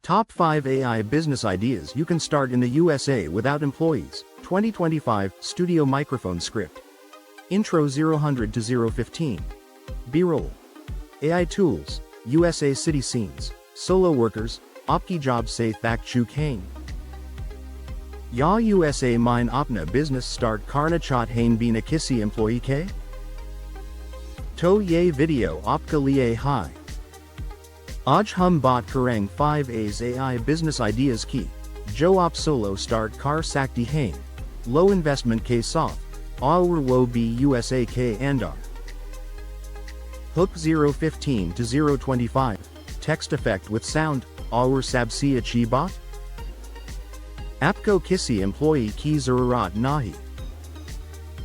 Top 5 AI business ideas you can start in the USA without employees. 2025 Studio Microphone Script. Intro 000 to 015. B-roll. AI tools. USA city scenes. Solo workers. Opki job say thak chu kane. Ya USA mine opna business start karna chat hain bina kisi employee ke? To ye video opka liye hai. Aj hum bot karang 5 A's AI business ideas ki. Jo op solo start car sakti hain. Low investment ke soft. Aur wo be USA ke andar. Hook 015 to 025. Text effect with sound. Aur sabsi achi bot. Apko kisi employee ki zarurat nahi.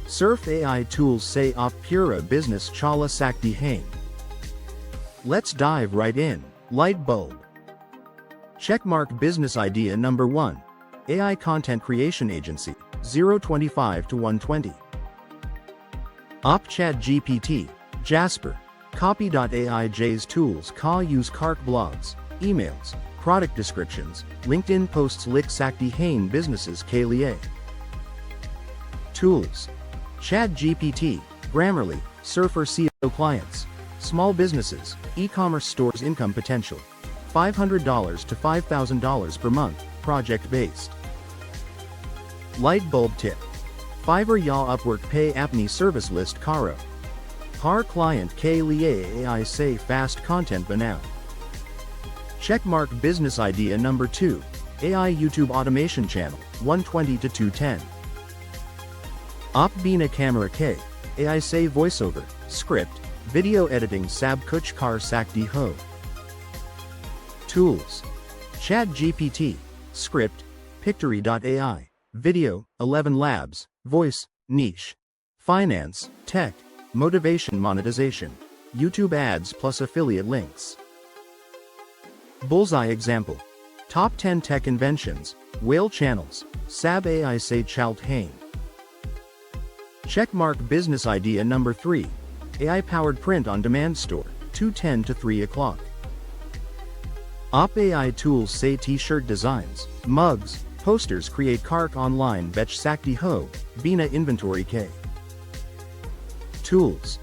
Surf AI tools say op pura business chala sakti hain. Let's dive right in. Light bulb. Checkmark business idea number 1. AI content creation agency. 025 to 120. Op chat GPT. Jasper. Copy.ai J's tools ka use cart blogs, emails, product descriptions, LinkedIn posts lik sakti hain businesses ke liye. Tools. Chat GPT, Grammarly, Surfer SEO clients. Small businesses, e-commerce stores income potential. $500 to $5,000 per month, project-based. Light bulb tip. Fiverr ya Upwork pay apni service list karo. Har client ke liye AI say fast content banao. Checkmark business idea number 2. AI YouTube automation channel, 120 to 210. Op bina camera ke, AI say voiceover, script, video editing sab kuch kar sakti ho. Tools. Chat GPT, script, Pictory.ai, video, 11 labs, voice, niche. Finance, tech, motivation monetization, YouTube ads plus affiliate links. Bullseye example. Top 10 tech inventions, whale channels, sab AI say chalt hain. Checkmark business idea number 3. AI-powered print-on-demand store, 2:10 to 3 o'clock. Op AI tools say t-shirt designs, mugs, posters create kark online bech sakti ho, bina inventory k. Tools.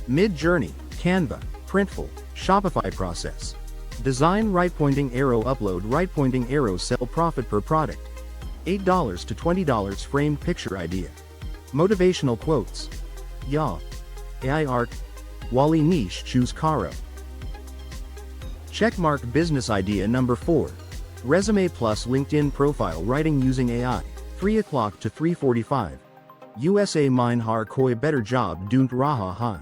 Mid-Journey, Canva, Printful, Shopify process. Design right pointing arrow upload right pointing arrow sell profit per product. $8 to $20 framed picture idea. Motivational quotes. Ya. AI art. Wally niche choose Caro. Checkmark business idea number 4. Resume plus LinkedIn profile writing using AI. 3 o'clock to 3:45. USA mine har koi better job dunt raha hai.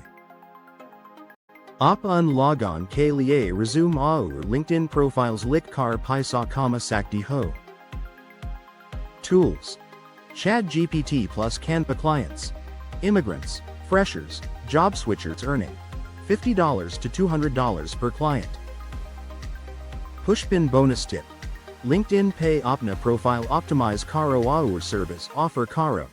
Op un logon ke liye resume aur LinkedIn profiles lik kar paisa kama sakti ho. Tools. Chat GPT plus Canva clients. Immigrants, freshers, job switchers earning $50 to $200 per client. Pushpin bonus tip. LinkedIn pay opna profile optimize Caro aur service offer Caro.